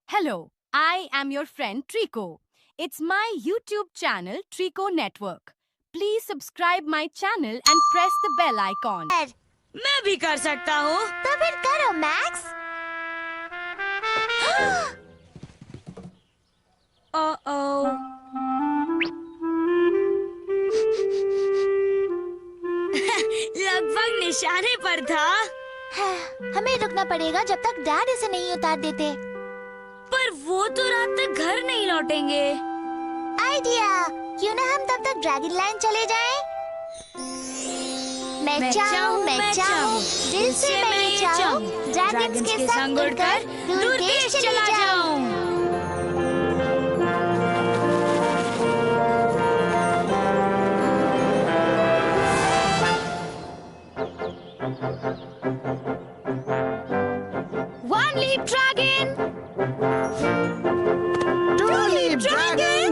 Hello, I am your friend Trico. It's my YouTube channel Trico Network. Please subscribe my channel and press the bell icon. मैं भी कर सकता हूँ। तो फिर करो मैक्स। ओ लगभग निशाने पर था। हमें रुकना पड़ेगा जब तक डैड इसे नहीं उतार देते। पर वो तो रात तक घर नहीं लौटेंगे। आइडिया, क्यों ना हम तब तक ड्रैगन लैंड चले जाएं? मैं चाहूँ, दिल से मैं ये चाहूँ, ड्रैगन्स के संग उड़कर दूर देश चला जाऊँ। One leap dragon! Two leap dragon!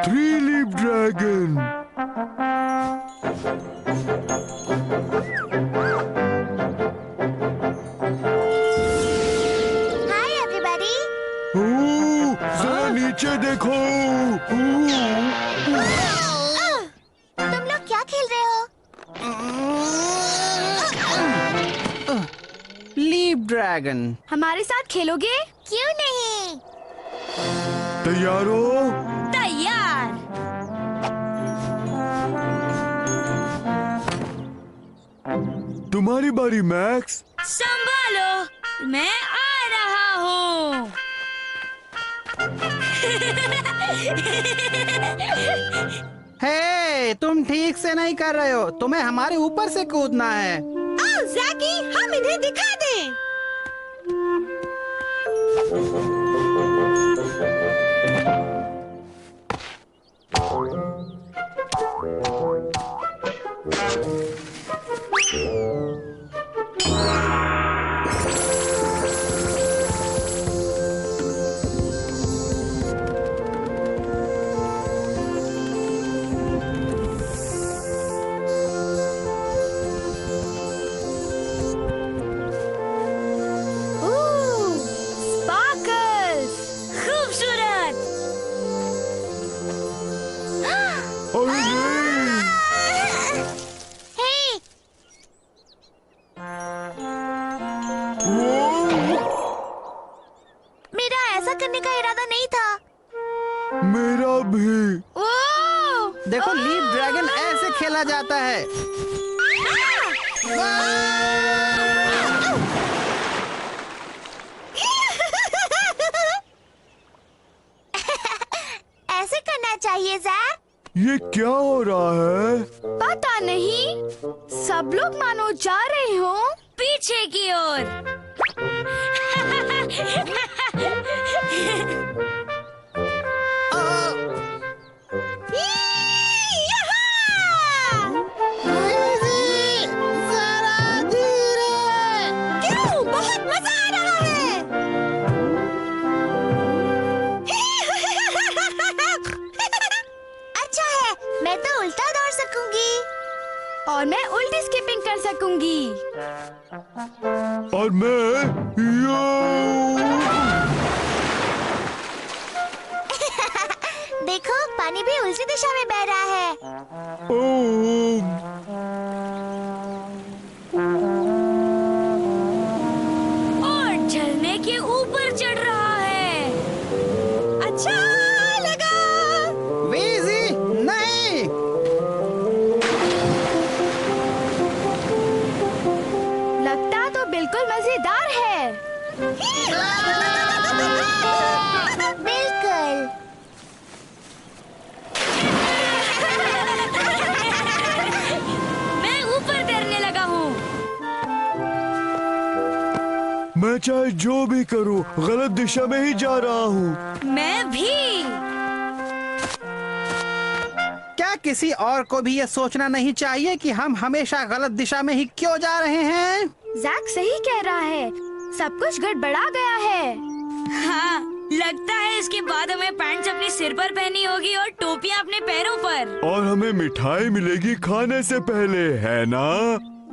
Three leap dragon! Hi everybody! जरा नीचे देखो। तुम लोग क्या खेल रहे हो? Leap dragon. हमारे साथ खेलोगे? क्यों नहीं? तैयार हो? तैयार। तुम्हारी बारी मैक्स। संभालो, मैं आ रहा हूँ। हे, तुम ठीक से नहीं कर रहे हो। तुम्हें हमारे ऊपर से कूदना है। आओ जैकी, हम इन्हें दिखा दें। Sparkles! खूबसूरत। अरे नहीं! Hey! मेरा ऐसा करने का इरादा नहीं था। मेरा भी। देखो, लीप ड्रैगन ऐसे खेला जाता है। ऐसे करना चाहिए जैक। ये क्या हो रहा है? पता नहीं। सब लोग मानो जा रहे हो। पीछे की ओर। क्यों? बहुत मजा आ रहा है। अच्छा है, मैं तो उल्टा दौड़ सकूंगी। और मैं उल्टी स्किपिंग कर सकूंगी। और मैं देखो, पानी भी उल्टी दिशा में बह रहा है। और झरने के ऊपर चढ़ रहा है। अच्छा लगा। वीज़ी, नहीं। लगता तो बिल्कुल मजेदार है। बिल्कुल। मैं ऊपर तैरने लगा हूँ। मैं चाहे जो भी करूं, गलत दिशा में ही जा रहा हूँ। मैं भी। क्या किसी और को भी ये सोचना नहीं चाहिए कि हम हमेशा गलत दिशा में ही क्यों जा रहे हैं? जैक सही कह रहा है। सब कुछ गड़बड़ा गया है। हाँ, लगता है इसके बाद हमें पैंट्स अपने सिर पर पहनी होगी और टोपियाँ अपने पैरों पर। और हमें मिठाई मिलेगी खाने से पहले, है ना?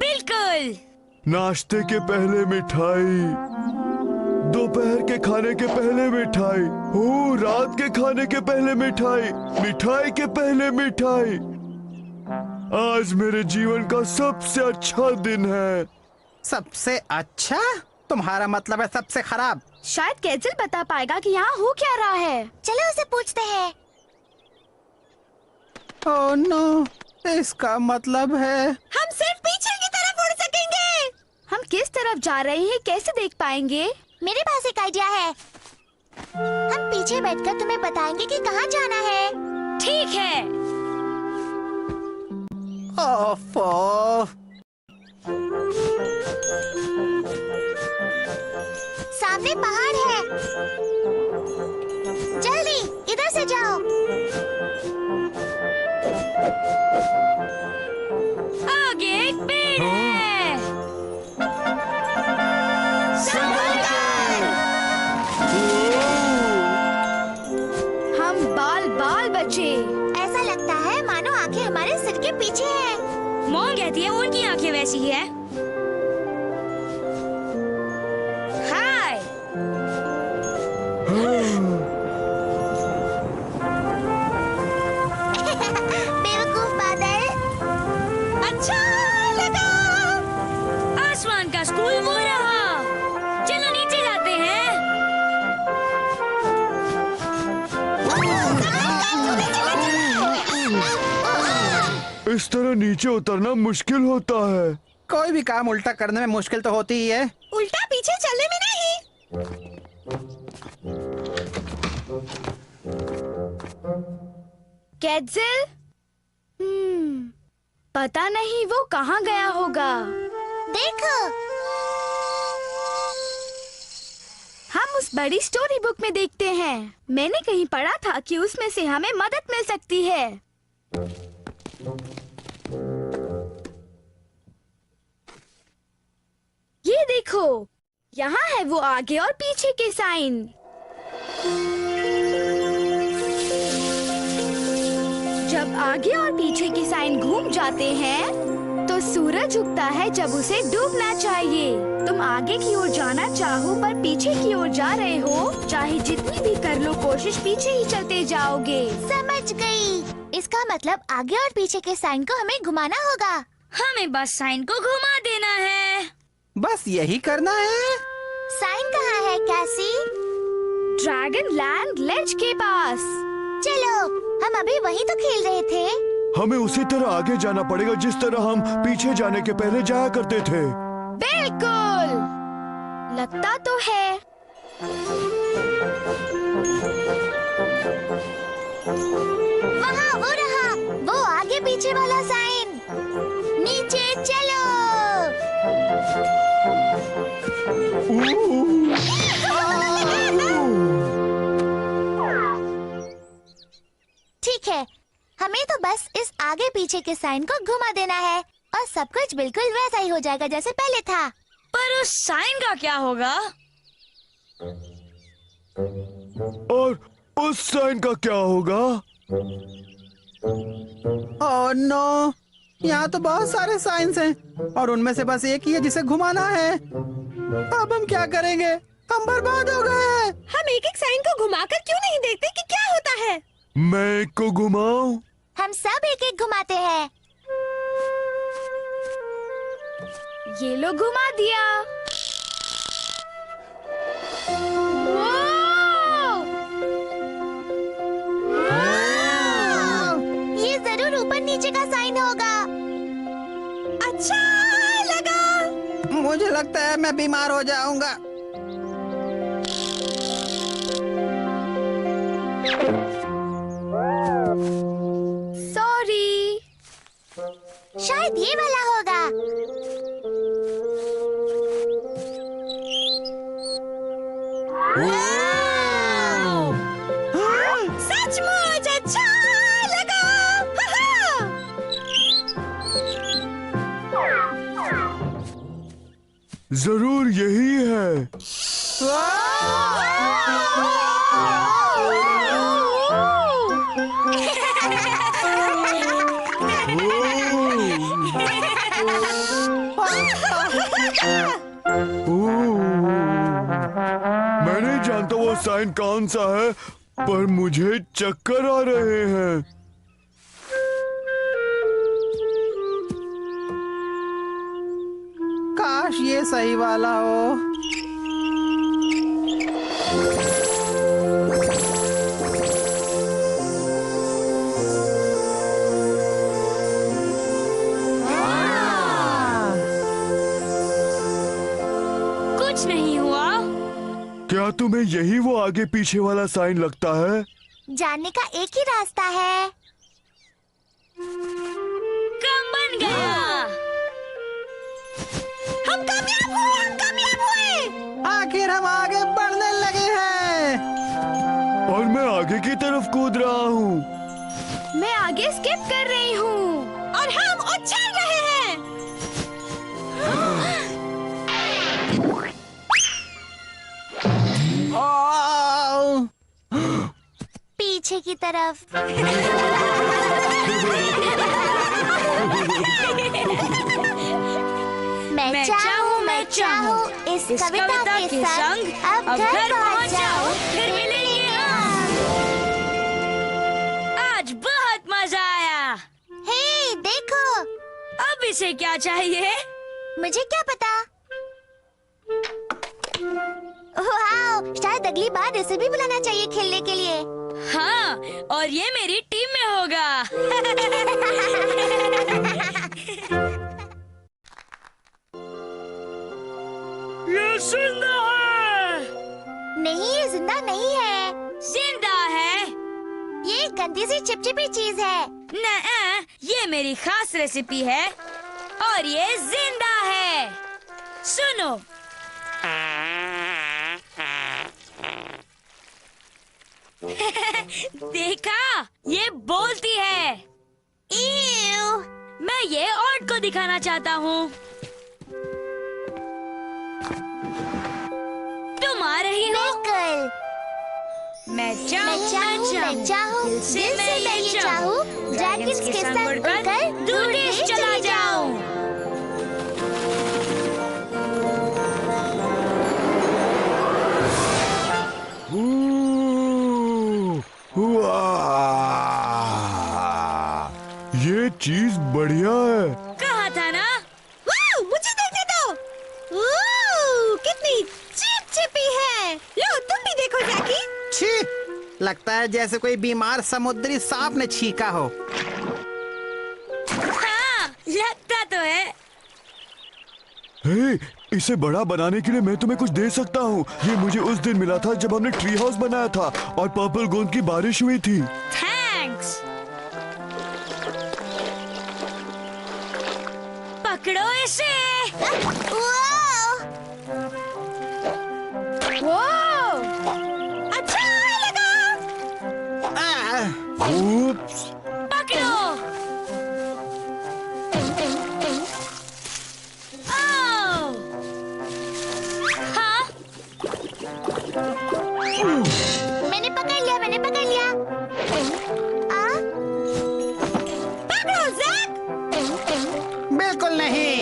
बिल्कुल। नाश्ते के पहले मिठाई, दोपहर के खाने के पहले मिठाई, रात के खाने के पहले मिठाई, मिठाई के पहले मिठाई। आज मेरे जीवन का सबसे अच्छा दिन है। सबसे अच्छा? तुम्हारा मतलब है सबसे खराब। शायद केजल बता पाएगा कि यहाँ हो क्या रहा है। चलो उसे पूछते हैं। ओह नो, इसका मतलब है हम सिर्फ पीछे की तरफ उड़ सकेंगे। हम किस तरफ जा रहे हैं कैसे देख पाएंगे? मेरे पास एक आइडिया है। हम पीछे बैठकर तुम्हें बताएंगे कि कहाँ जाना है। ठीक है। ओफो। सामने पहाड़ है। जल्दी इधर से जाओ। आगे एक पेड़ है। हम बाल बाल बचे। ऐसा लगता है मानो आंखें हमारे सिर के पीछे हैं। मॉम कहती है उनकी आंखें वैसी है। हाय। बेवकूफ बादल। अच्छा लगा। आसमान का स्कूल वो रहा। चलो नीचे जाते हैं। इस तरह नीचे उतरना मुश्किल होता है। कोई भी काम उल्टा करने में मुश्किल तो होती ही है। उल्टा पीछे चलने में नहीं। केजल? पता नहीं वो कहाँ गया होगा। देखो, हम उस बड़ी स्टोरी बुक में देखते हैं। मैंने कहीं पढ़ा था कि उसमें से हमें मदद मिल सकती है। ये देखो, यहाँ है वो आगे और पीछे के साइन। जब आगे और पीछे के साइन घूम जाते हैं, तो सूरज उगता है जब उसे डूबना चाहिए। तुम आगे की ओर जाना चाहो पर पीछे की ओर जा रहे हो, चाहे जितनी भी कर लो कोशिश, पीछे ही चलते जाओगे। समझ गई। इसका मतलब आगे और पीछे के साइन को हमें घुमाना होगा। हमें बस साइन को घुमा देना है। बस यही करना है। साइन कहाँ है कैसी? ड्रैगन लैंड लेज के पास। चलो, हम अभी वही तो खेल रहे थे। हमें उसी तरह आगे जाना पड़ेगा जिस तरह हम पीछे जाने के पहले जाया करते थे। बिल्कुल, लगता तो है। वहाँ वो रहा, वो आगे पीछे वाला साइन। नीचे चलो। ठीक है, हमें तो बस इस आगे पीछे के साइन को घुमा देना है और सब कुछ बिल्कुल वैसा ही हो जाएगा जैसे पहले था। पर उस साइन का क्या होगा? और उस साइन का क्या होगा? ओह नो, यहाँ तो बहुत सारे साइंस हैं और उनमें से बस एक ही है जिसे घुमाना है। अब हम क्या करेंगे? हम बर्बाद हो गए हैं। हम एक एक साइन को घुमाकर क्यों नहीं देखते कि क्या होता है? मैं एक को घुमाऊं? हम सब एक एक घुमाते हैं। ये लो घुमा दिया। ये जरूर ऊपर नीचे का साइन होगा। अच्छा लगा। मुझे लगता है मैं बीमार हो जाऊंगा। सॉरी, शायद ये वाला होगा। सचमुच अच्छा लगा। जरूर यही है। मैं नहीं जानता वो साइन कौन सा है, पर मुझे चक्कर आ रहे हैं। काश ये सही वाला हो। कुछ नहीं हुआ। क्या तुम्हें यही वो आगे पीछे वाला साइन लगता है? जानने का एक ही रास्ता है। काम बन गया। हम कामयाब हुए, हम कामयाब हुए। आखिर हम आगे बढ़ने लगे हैं। और मैं आगे की तरफ कूद रहा हूँ। मैं आगे स्किप कर रही हूँ और हम उछल रहे हैं। पीछे की तरफ। मैं चाहूँ इस कविता के संग अब घर पहुँच जाऊँ, फिर मिलेंगे हम। आज बहुत मजा आया। हे देखो, अब इसे क्या चाहिए? मुझे क्या पता। वाह, शायद अगली बार इसे भी बुलाना चाहिए खेलने के लिए। हाँ, और ये मेरी टीम में होगा। ये जिंदा है। नहीं, ये जिंदा नहीं है। जिंदा है। ये एक गंदी सी चिपचिपी चीज है। नहीं, ये मेरी खास रेसिपी है और ये जिंदा है। सुनो। देखा, ये बोलती है। ईव। मैं ये ऑड को दिखाना चाहता हूँ। तुम आ रही हो? बिल्कुल। मैं चाहूँ, मैं चाहूँ, दिल से मैं ये चाहूँ, ड्रैगन्स के संग उड़कर दूर देश चला जाऊँ। ये चीज बढ़िया है। कहा था ना? मुझे देखने दो। कितनी चिपचिपी है। लो तुम भी देखो जैकी। छी, लगता है जैसे कोई बीमार समुद्री सांप ने छींका हो। हाँ, लगता तो है। हे, इसे बड़ा बनाने के लिए मैं तुम्हें कुछ दे सकता हूँ। ये मुझे उस दिन मिला था जब हमने ट्री हाउस बनाया था और पर्पल गोंद की बारिश हुई थी। थैंक्स। पकड़ो इसे। अच्छा लगा। Oops! पकड़ो। ओह! हाँ? मैंने पकड़ लिया, मैंने पकड़ लिया। पकड़ो जैक। बिल्कुल नहीं।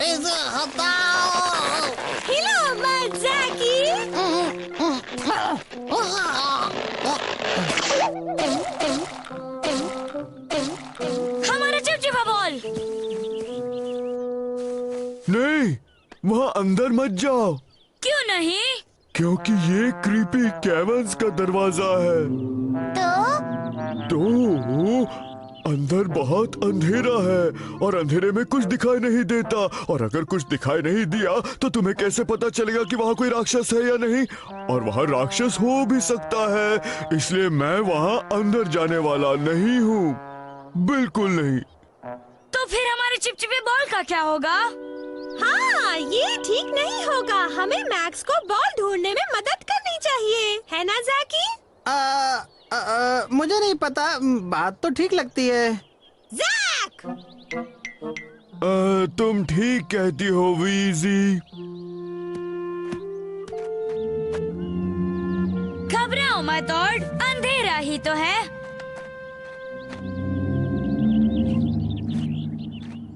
इसे हटाओ। हिलो मत जैकी। हमारा चिपचिपा बॉल। नहीं, वहाँ अंदर मत जाओ। क्यों नहीं? क्योंकि ये क्रीपी कैवर्न्स का दरवाजा है। तो अंदर बहुत अंधेरा है और अंधेरे में कुछ दिखाई नहीं देता, और अगर कुछ दिखाई नहीं दिया तो तुम्हें कैसे पता चलेगा कि वहाँ कोई राक्षस है या नहीं? और वहाँ राक्षस हो भी सकता है, इसलिए मैं वहाँ अंदर जाने वाला नहीं हूँ। बिल्कुल नहीं। तो फिर हमारे चिपचिपे बॉल का क्या होगा? हाँ, ये ठीक नहीं होगा। हमें मैक्स को बॉल ढूंढने में मदद करनी चाहिए, है ना जैकी? मुझे नहीं पता, बात तो ठीक लगती है। जैक! तुम ठीक कहती हो वीजी। घबराओ मत ऑड, अंधेरा ही तो है।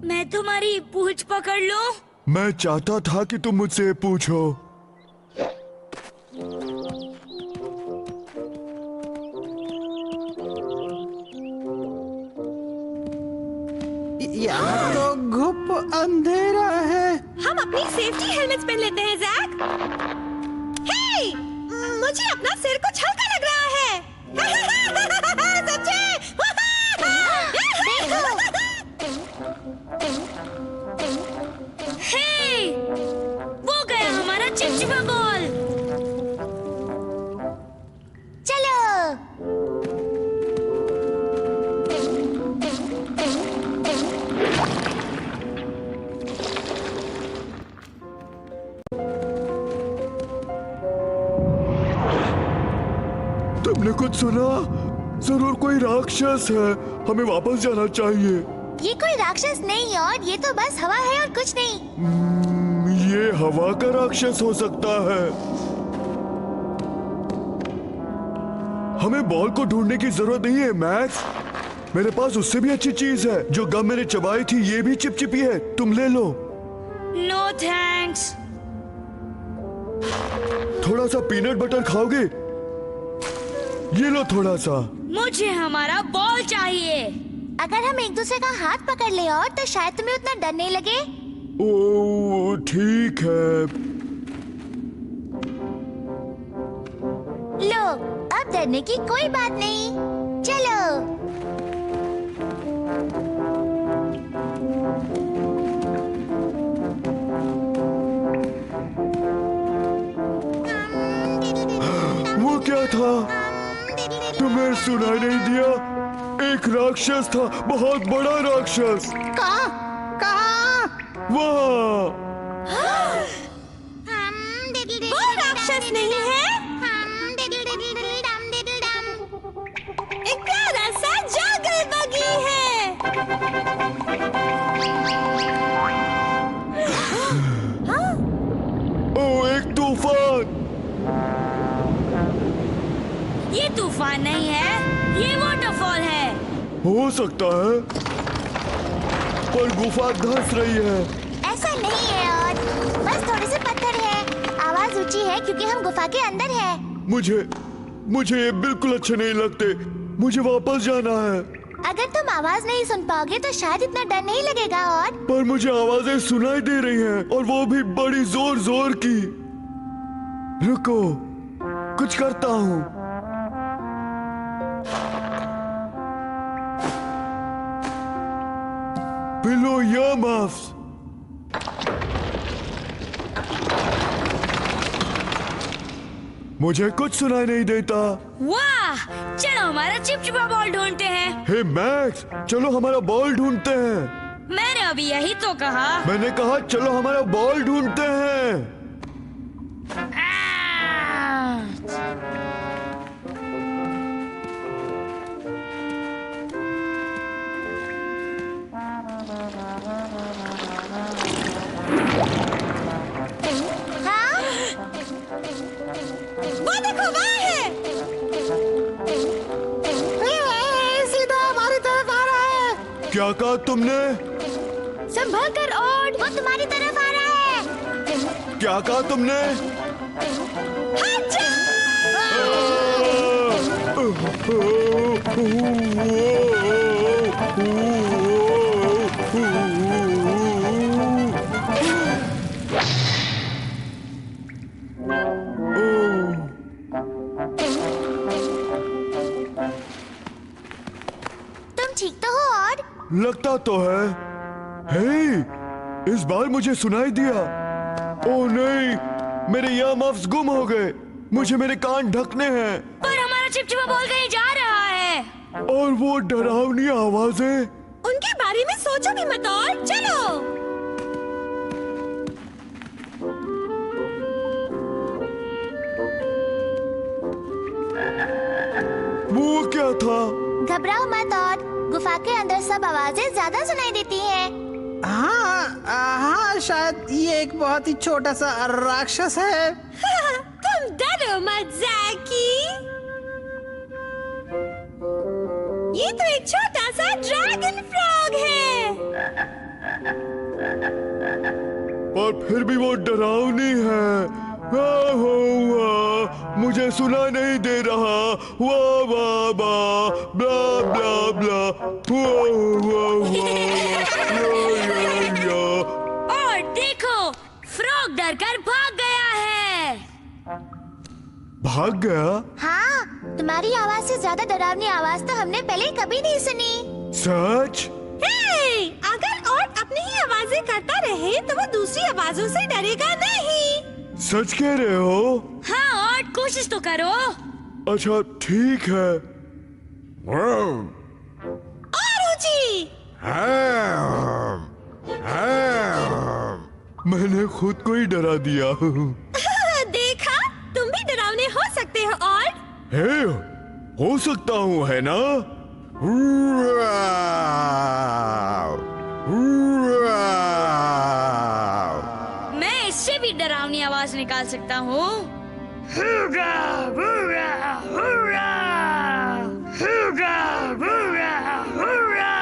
मैं तुम्हारी पूंछ पकड़ लूं? मैं चाहता था कि तुम मुझसे पूछो। यहाँ तो घुप अंधेरा है। हम अपनी सेफ्टी हेलमेट्स पहन लेते हैं जैक। हे, मुझे अपना सिर कुछ हल्का लग रहा है। सच्चे? हे, वो गया हमारा चिपचिपा बॉल। चलो। तुमने कुछ सुना? जरूर कोई राक्षस है। हमें वापस जाना चाहिए। ये कोई राक्षस नहीं और ये तो बस हवा है और कुछ नहीं। ये हवा का राक्षस हो सकता है। हमें बॉल को ढूंढने की जरूरत नहीं है मैक्स। मेरे पास उससे भी अच्छी चीज है। जो गम मैंने चबाई थी ये भी चिपचिपी है। तुम ले लो। No thanks. थोड़ा सा पीनट बटर खाओगे? ये लो थोड़ा सा। मुझे हमारा बॉल चाहिए। अगर हम एक दूसरे का हाथ पकड़ ले और तो शायद तुम्हें उतना डर नहीं लगे। ओ ठीक है। लो, अब डरने की कोई बात नहीं। चलो। वो क्या था? तुम्हें सुनाई नहीं दिया? एक राक्षस था, बहुत बड़ा राक्षस। कहाँ? कहाँ? वहाँ। वो राक्षस नहीं है। एक प्यारा सा जंगल बगी है। ओ एक तूफान। ये तूफान नहीं है, ये वाटरफॉल है। हो सकता है, पर गुफा धंस रही है। ऐसा नहीं है और बस थोड़े से पत्थर है। आवाज ऊंची है क्योंकि हम गुफा के अंदर है। मुझे ये बिल्कुल अच्छे नहीं लगते। मुझे वापस जाना है। अगर तुम आवाज नहीं सुन पाओगे तो शायद इतना डर नहीं लगेगा और पर मुझे आवाजें सुनाई दे रही हैं और वो भी बड़ी जोर जोर की। रुको, कुछ करता हूँ। पिलो या माफ्स। मुझे कुछ सुनाई नहीं देता। वाह, चलो हमारा चिपचिपा बॉल ढूंढते हैं। हे मैक्स, चलो हमारा बॉल ढूंढते हैं। मैंने अभी यही तो कहा। मैंने कहा चलो हमारा बॉल ढूंढते हैं। हाँ? वो देखो, वहाँ है। सीधा हमारी तरफ आ रहा है। क्या कहा तुमने? संभल कर ओढ़, वो तुम्हारी तरफ आ रहा है। क्या कहा तुमने? तुम ठीक तो हो और लगता तो है। हे, इस बार मुझे सुनाई दिया। ओ नहीं, मेरे ईयरमफ्स गुम हो गए। मुझे मेरे कान ढकने हैं। पर हमारा चिपचिपा बॉल कहीं जा रहा है। और वो डरावनी आवाजें। उनके बारे में सोचो भी मत और चलो। वो क्या था? घबराओ मत और गुफा के अंदर सब आवाजें ज्यादा सुनाई देती हैं। हाँ, शायद ये एक बहुत ही छोटा सा राक्षस है। तुम डरो मत जैकी। ये तो एक छोटा सा ड्रैगन फ्रॉग है। पर फिर भी वो डरावनी है। मुझे सुना नहीं दे रहा। वाह वाह वाह, ब्ला ब्ला ब्ला, और देखो, फ्रॉग डरकर भाग गया है। भाग गया? हाँ, तुम्हारी आवाज से ज्यादा डरावनी आवाज तो हमने पहले कभी नहीं सुनी। सच? हे, अगर और अपनी ही आवाजें करता रहे तो वो दूसरी आवाजों से डरेगा नहीं। सच कह रहे हो? हाँ, और कोशिश तो करो। अच्छा ठीक है। और ऊंची। मैंने खुद को ही डरा दिया। देखा, तुम भी डरावने हो सकते हो। और हे, हो सकता हूँ, है ना? मैं इससे भी डरावनी आवाज निकाल सकता हूँ। Hurrah, hurrah, hurrah, hurrah, hurrah, hurrah.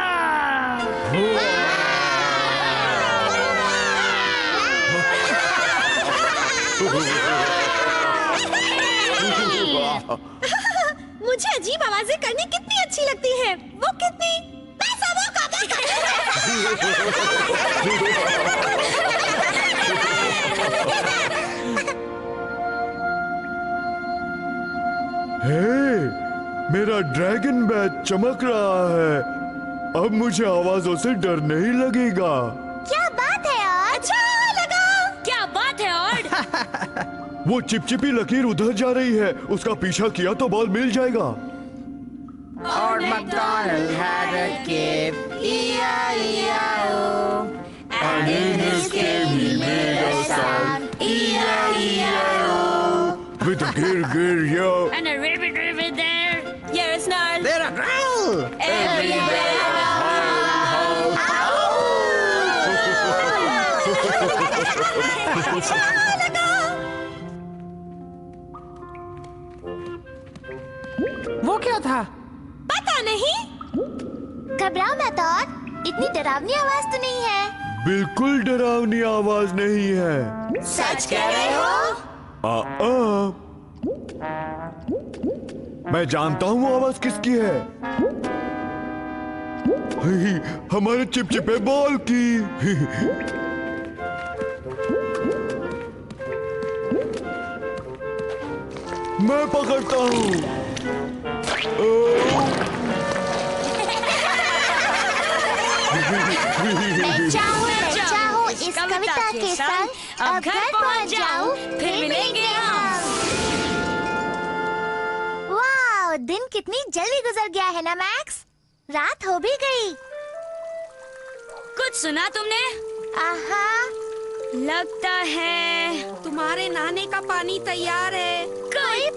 मुझे अजीब आवाजें करनी कितनी अच्छी लगती है। वो कितनी हे, मेरा ड्रैगन बैट चमक रहा है। अब मुझे आवाजों से डर नहीं लगेगा। क्या बात है यार? अच्छा लगा। क्या बात है और? वो चिपचिपी लकीर उधर जा रही है। उसका पीछा किया तो बॉल मिल जाएगा। और McDonald had a kid, E-I-E-I-O. And in his cave he made a sound, E-I-E-I-O. With a gir gir yo. And a ribbit ribbit there. You're a snarl. They're a growl. वो क्या था? पता नहीं। घबराओ मत और, इतनी डरावनी आवाज तो नहीं है। बिल्कुल डरावनी आवाज नहीं है। सच कह रहे हो? मैं जानता हूँ वो आवाज किसकी है। हमारे चिपचिपे बॉल की। मैं पकड़ता हूँ। मैं चाहूँ इस कविता के संग अब घर पहुँच जाऊँ, फिर मिलेंगे हम। वाह, दिन कितनी जल्दी गुजर गया है ना मैक्स? रात हो भी गई। कुछ सुना तुमने? आहा, लगता है तुम्हारे नहाने का पानी तैयार है। कोई